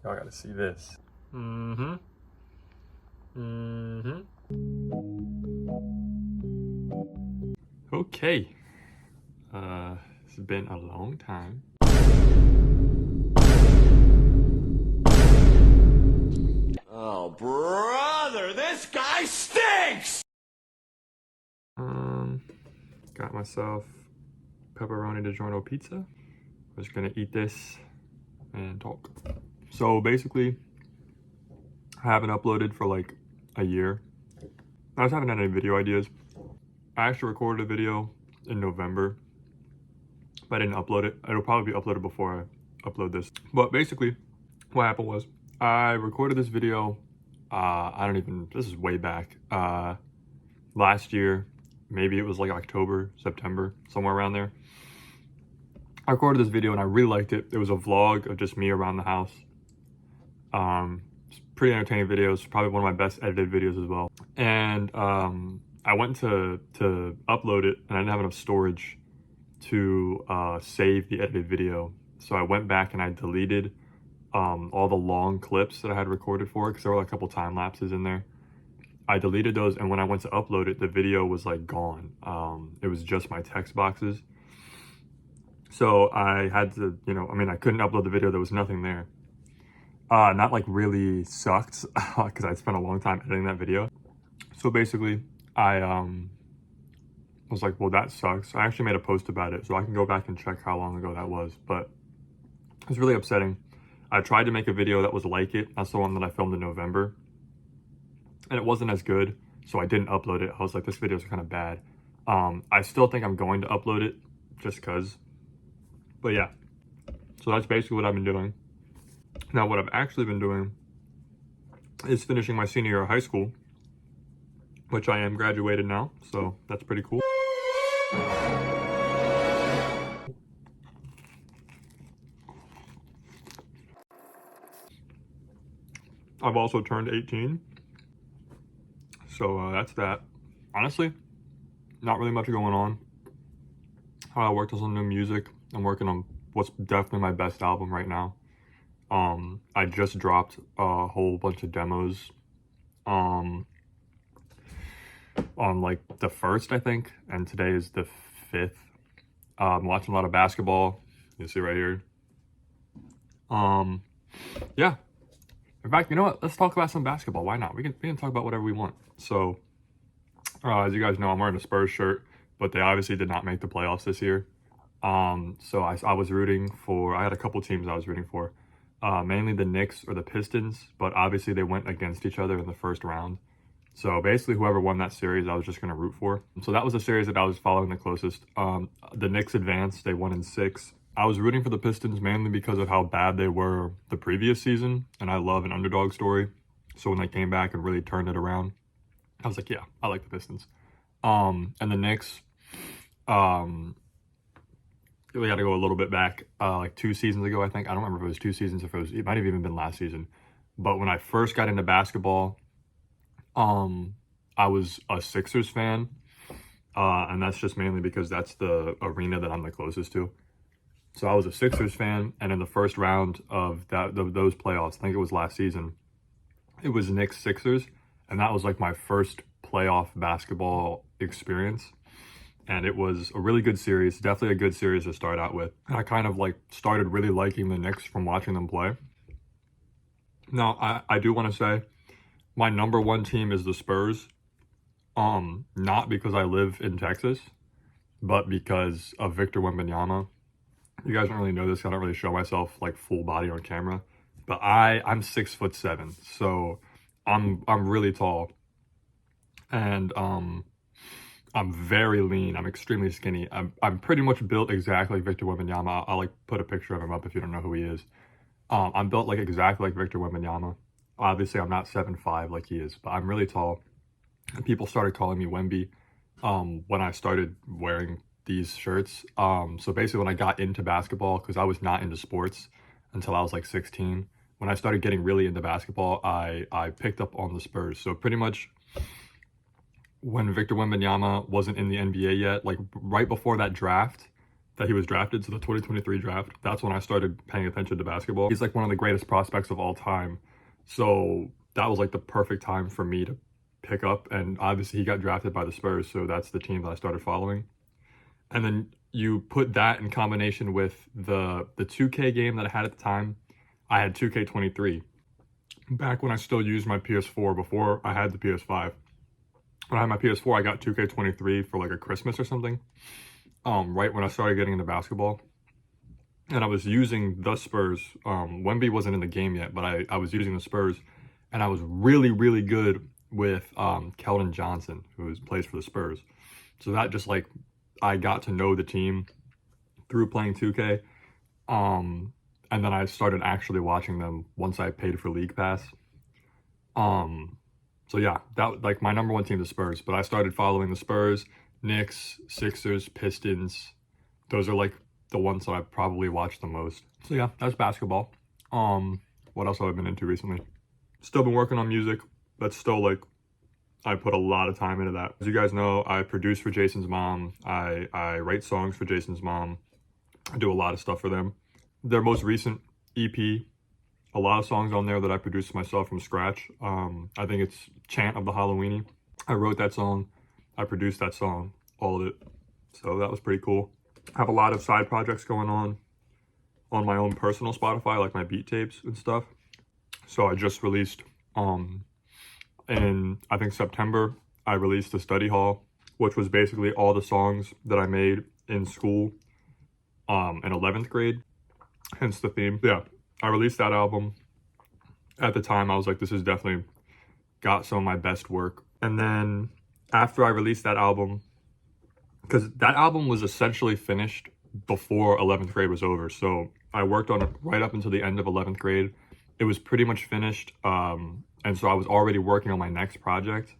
Y'all gotta see this. Okay. It's been a long time. Oh, brother, this guy stinks! Got myself pepperoni DiGiorno pizza. I'm just gonna eat this and talk. So basically, I haven't uploaded for like a year. I just haven't had any video ideas. I actually recorded a video in November, but I didn't upload it. It'll probably be uploaded before I upload this. But basically, what happened was I recorded this video. This is way back. Last year, maybe it was like October, September, somewhere around there. I recorded this video and I really liked it. It was a vlog of just me around the house. It's pretty entertaining videos, probably one of my best edited videos as well. And I went to upload it and I didn't have enough storage to save the edited video. So I went back and I deleted all the long clips that I had recorded for it, because there were like a couple time lapses in there. I deleted those, and when I went to upload it, the video was like gone. It was just my text boxes. So I had to, I couldn't upload the video. There was nothing there. Not like really sucked because I spent a long time editing that video. So basically I was like, well, that sucks. I actually made a post about it, so I can go back and check how long ago that was, but it was really upsetting. I tried to make a video that was like it. That's the one that I filmed in November. And it wasn't as good, so I didn't upload it. I was like, this video is kind of bad. I still think I'm going to upload it just because. But yeah, so that's basically what I've been doing. Now, what I've actually been doing is finishing my senior year of high school, which I am graduated now, so that's pretty cool. I've also turned 18. So that's that. Honestly, not really much going on. I worked on some new music. I'm working on what's definitely my best album right now. I just dropped a whole bunch of demos on like the 1st, I think, and today is the 5th. I'm watching a lot of basketball. You see right here. Yeah. In fact, you know what? Let's talk about some basketball. Why not? We can talk about whatever we want. So, as you guys know, I'm wearing a Spurs shirt, but they obviously did not make the playoffs this year. So I was rooting for, I had a couple teams I was rooting for, mainly the Knicks or the Pistons, but obviously they went against each other in the first round. So basically whoever won that series, I was just going to root for. So that was the series that I was following the closest. The Knicks advanced, they won in 6. I was rooting for the Pistons mainly because of how bad they were the previous season, and I love an underdog story. So when they came back and really turned it around, I was like, yeah, I like the Pistons. And the Knicks, we had to go a little bit back, like 2 seasons ago, I think. I don't remember if it was 2 seasons, if it might have even been last season. But when I first got into basketball, I was a Sixers fan. And that's just mainly because that's the arena that I'm the closest to. So I was a Sixers fan, and in the first round of those playoffs, I think it was last season, it was Knicks Sixers, and that was like my first playoff basketball experience. And it was a really good series, definitely a good series to start out with. And I kind of like started really liking the Knicks from watching them play. Now, I do want to say my number 1 team is the Spurs. Not because I live in Texas, but because of Victor Wembanyama. You guys don't really know this. I don't really show myself like full body on camera, but I'm 6'7", so I'm really tall, and I'm very lean. I'm extremely skinny. I'm pretty much built exactly like Victor Wembanyama. I'll like put a picture of him up if you don't know who he is. I'm built like exactly like Victor Wembanyama. Obviously, I'm not 7'5" like he is, but I'm really tall. And people started calling me Wemby when I started wearing these shirts. So basically when I got into basketball, because I was not into sports until I was like 16, when I started getting really into basketball, I picked up on the Spurs. So pretty much when Victor Wembanyama wasn't in the NBA yet, like right before that draft, that he was drafted, so the 2023 draft, that's when I started paying attention to basketball. He's like one of the greatest prospects of all time. So that was like the perfect time for me to pick up. And obviously he got drafted by the Spurs, so that's the team that I started following. And then you put that in combination with the 2K game that I had at the time. I had 2K23. Back when I still used my PS4 before I had the PS5. When I had my PS4, I got 2K23 for like a Christmas or something. Right when I started getting into basketball. And I was using the Spurs. Wemby wasn't in the game yet, but I was using the Spurs. And I was really, really good with Keldon Johnson, who plays for the Spurs. So that just like, I got to know the team through playing 2K. And then I started actually watching them once I paid for League Pass. So yeah, that like my number one team, the Spurs. But I started following the Spurs, Knicks, Sixers, Pistons. Those are like the ones that I probably watch the most. So yeah, that's basketball. What else have I been into recently? Still been working on music. That's still like, I put a lot of time into that. As you guys know, I produce for Jason's mom. I write songs for Jason's mom. I do a lot of stuff for them. Their most recent EP, a lot of songs on there that I produced myself from scratch. I think it's Chant of the Halloweenie. I wrote that song. I produced that song, all of it. So that was pretty cool. I have a lot of side projects going on my own personal Spotify, like my beat tapes and stuff. So I just released, in I think September, I released the study hall, which was basically all the songs that I made in school in 11th grade, hence the theme. Yeah, I released that album. At the time, I was like, this is definitely got some of my best work. And then after I released that album, because that album was essentially finished before 11th grade was over. So I worked on it right up until the end of 11th grade. It was pretty much finished. And so I was already working on my next project,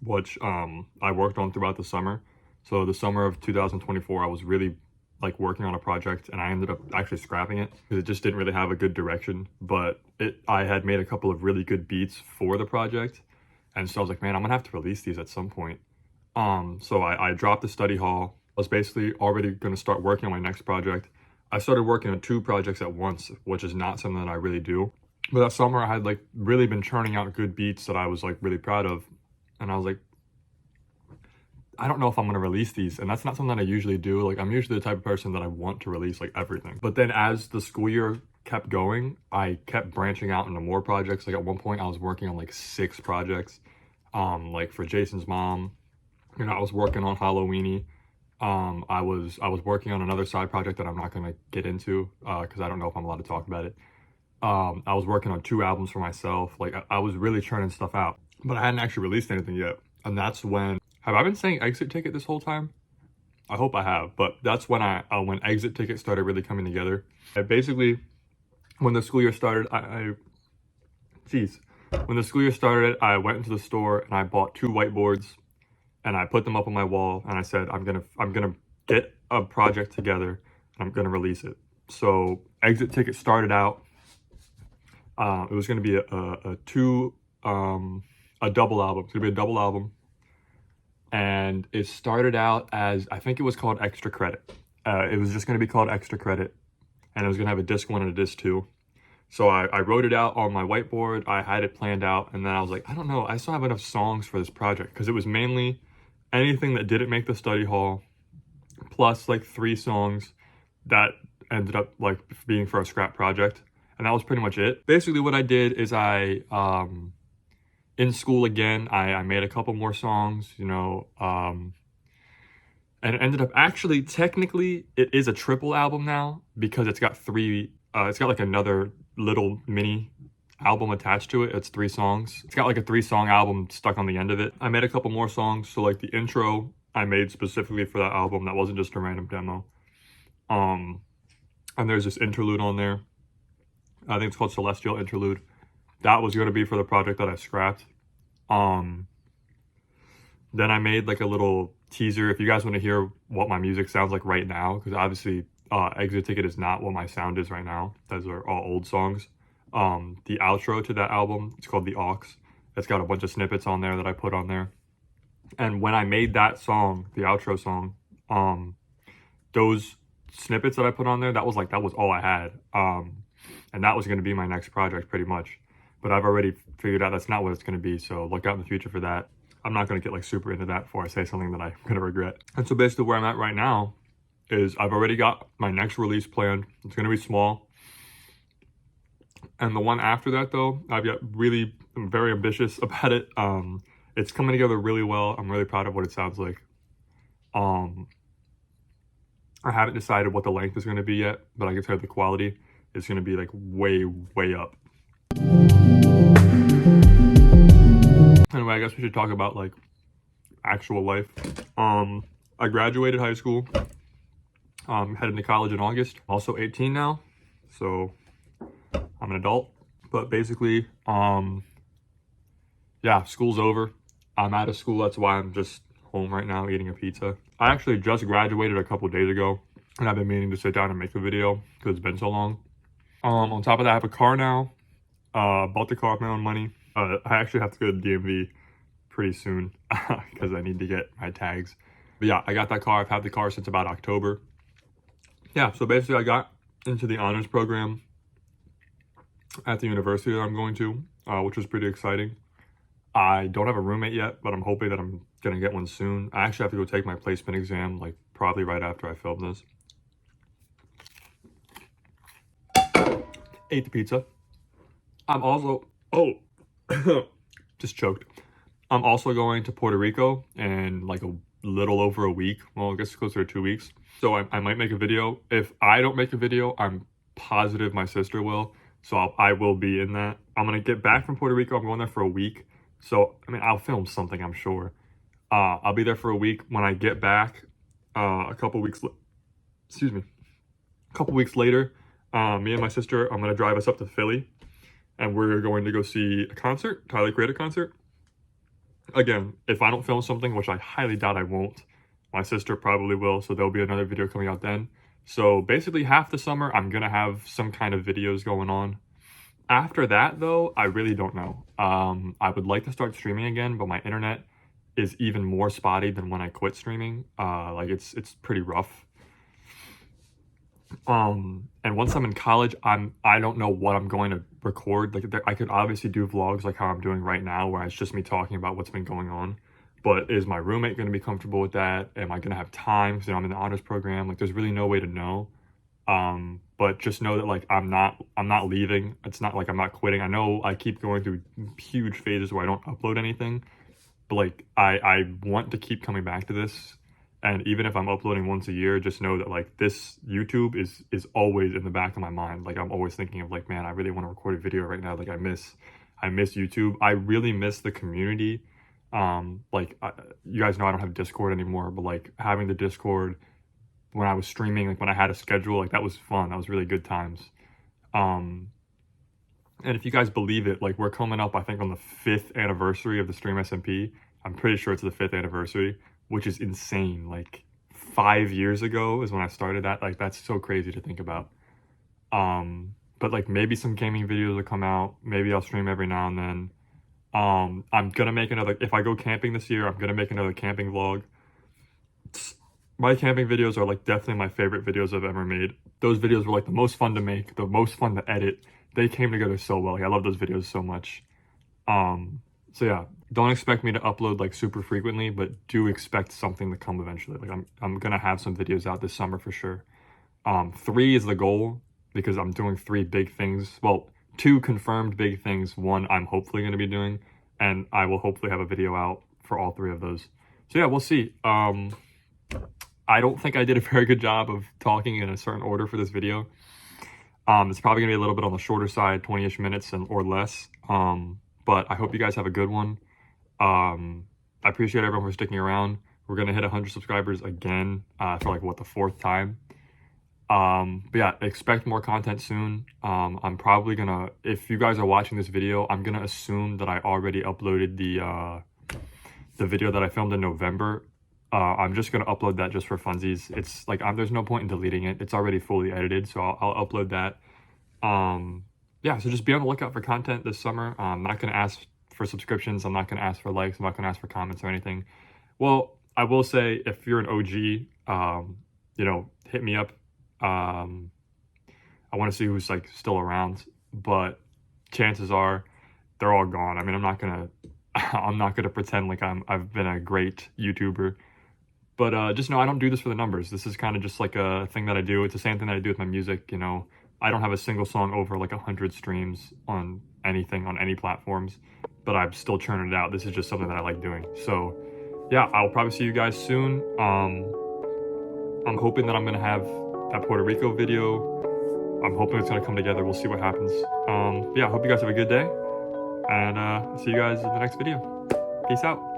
which I worked on throughout the summer. So the summer of 2024, I was really like working on a project, and I ended up actually scrapping it because it just didn't really have a good direction. But I had made a couple of really good beats for the project. And so I was like, man, I'm gonna have to release these at some point. So I dropped the study hall. I was basically already gonna start working on my next project. I started working on 2 projects at once, which is not something that I really do. But that summer I had like really been churning out good beats that I was like really proud of. And I was like, I don't know if I'm going to release these. And that's not something that I usually do. Like I'm usually the type of person that I want to release like everything. But then as the school year kept going, I kept branching out into more projects. Like at one point I was working on like 6 projects. Like for Jason's mom, you know, I was working on Halloweenie. I was working on another side project that I'm not going to get into because I don't know if I'm allowed to talk about it. I was working on 2 albums for myself. Like I was really churning stuff out, but I hadn't actually released anything yet. And that's when, have I been saying Exit Ticket this whole time? I hope I have, but that's when when Exit Ticket started really coming together. Basically, when the school year started, when the school year started, I went into the store and I bought 2 whiteboards and I put them up on my wall and I said, I'm gonna get a project together and I'm gonna release it. So Exit Ticket started out, it was gonna be a double album. It's gonna be a double album. And it started out as, I think it was called Extra Credit. It was just gonna be called Extra Credit. And it was gonna have a disc 1 and a disc 2. So I wrote it out on my whiteboard. I had it planned out. And then I was like, I don't know, I still have enough songs for this project. Because it was mainly anything that didn't make the study hall, plus like 3 songs that ended up like being for a scrap project. And that was pretty much it. Basically what I did is in school again, I made a couple more songs, you know, and it ended up actually, technically, it is a triple album now because it's got 3, it's got like another little mini album attached to it. It's 3 songs. It's got like a 3-song album stuck on the end of it. I made a couple more songs. So like the intro I made specifically for that album. That wasn't just a random demo. And there's this interlude on there. I think it's called Celestial Interlude. That was going to be for the project that I scrapped. Then I made like a little teaser. If you guys want to hear what my music sounds like right now, because obviously Exit Ticket is not what my sound is right now. Those are all old songs. The outro to that album, it's called The Aux. It's got a bunch of snippets on there that I put on there. And when I made that song, the outro song, those snippets that I put on there, that was all I had. And that was going to be my next project pretty much. But I've already figured out that's not what it's going to be. So look out in the future for that. I'm not going to get like super into that before I say something that I'm going to regret. And so basically where I'm at right now is I've already got my next release planned. It's going to be small. And the one after that though, I'm very ambitious about it. It's coming together really well. I'm really proud of what it sounds like. I haven't decided what the length is going to be yet, but I can tell you the quality is going to be like way, way up. Anyway, I guess we should talk about like actual life. I graduated high school. Headed to college in August. I'm also 18 now, so I'm an adult. But basically, yeah, school's over. I'm out of school. That's why I'm just home right now eating a pizza. I actually just graduated a couple days ago, and I've been meaning to sit down and make a video because it's been so long. On top of that, I have a car now. Bought the car with my own money. I actually have to go to the DMV pretty soon because I need to get my tags. But yeah, I got that car. I've had the car since about October. Yeah, so basically I got into the honors program at the university that I'm going to, which was pretty exciting. I don't have a roommate yet, but I'm hoping that I'm going to get one soon. I actually have to go take my placement exam, like probably right after I film this. Ate the pizza. I'm also, just choked. I'm also going to Puerto Rico in like a little over a week. Well, I guess closer to 2 weeks. So I might make a video. If I don't make a video, I'm positive my sister will. So I will be in that. I'm going to get back from Puerto Rico. I'm going there for a week. So, I mean, I'll film something, I'm sure. I'll be there for a week. When I get back, a couple weeks later, me and my sister, I'm going to drive us up to Philly. And we're going to go see a concert, Tyler Creator concert. Again, if I don't film something, which I highly doubt I won't, my sister probably will, so there'll be another video coming out then. So basically half the summer, I'm going to have some kind of videos going on. After that, though, I really don't know. I would like to start streaming again, but my internet is even more spotty than when I quit streaming. Like it's pretty rough. And once I'm in college, I don't know what I'm going to record. Like I could obviously do vlogs like how I'm doing right now, where it's just me talking about what's been going on. But is my roommate going to be comfortable with that? Am I going to have time? Because I'm in the honors program. Like there's really no way to know. But just know that like I'm not leaving. It's not like I'm not quitting. I know I keep going through huge phases where I don't upload anything, but like I want to keep coming back to this. And even if I'm uploading once a year, just know that like this YouTube is always in the back of my mind. Like I'm always thinking of like, man, I really want to record a video right now. Like I miss YouTube. I really miss the community. You guys know I don't have Discord anymore, but like having the Discord when I was streaming, like when I had a schedule, like that was fun. That was really good times. And if you guys believe it, like we're coming up, I think on the 5th anniversary of the Stream SMP. I'm pretty sure it's the 5th anniversary, which is insane. Like 5 years ago is when I started that. Like that's so crazy to think about. But like maybe some gaming videos will come out. Maybe I'll stream every now and then. I'm gonna make another, if I go camping this year, I'm gonna make another camping vlog. My camping videos are like definitely my favorite videos I've ever made. Those videos were like the most fun to make, the most fun to edit. They came together so well. Like I love those videos so much. So yeah, don't expect me to upload like super frequently, but do expect something to come eventually. Like I'm gonna have some videos out this summer for sure. 3 is the goal because I'm doing 3 big things. Well, 2 confirmed big things. 1 I'm hopefully gonna be doing, and I will hopefully have a video out for all 3 of those. So yeah, we'll see. I don't think I did a very good job of talking in a certain order for this video. It's probably gonna be a little bit on the shorter side, 20-ish minutes or less. But I hope you guys have a good one. I appreciate everyone for sticking around. We're gonna hit 100 subscribers again for like what, the 4th time. But yeah, expect more content soon. I'm probably gonna, if you guys are watching this video, I'm gonna assume that I already uploaded the video that I filmed in November. I'm just gonna upload that just for funsies. It's like there's no point in deleting it. It's already fully edited, so I'll upload that. Yeah, so just be on the lookout for content this summer. I'm not gonna ask for subscriptions. I'm not gonna ask for likes. I'm not gonna ask for comments or anything. Well, I will say if you're an OG, you know, hit me up. I want to see who's like still around, but chances are they're all gone. I mean, I'm not gonna pretend like I've been a great YouTuber, but just know I don't do this for the numbers. This is kind of just like a thing that I do. It's the same thing that I do with my music. You know, I don't have a single song over like 100 streams on anything on any platforms, but I'm still churning it out. This is just something that I like doing. So yeah, I'll probably see you guys soon. I'm hoping that I'm gonna have that Puerto Rico video. I'm hoping it's gonna come together. We'll see what happens. Yeah, I hope you guys have a good day, and see you guys in the next video. Peace out.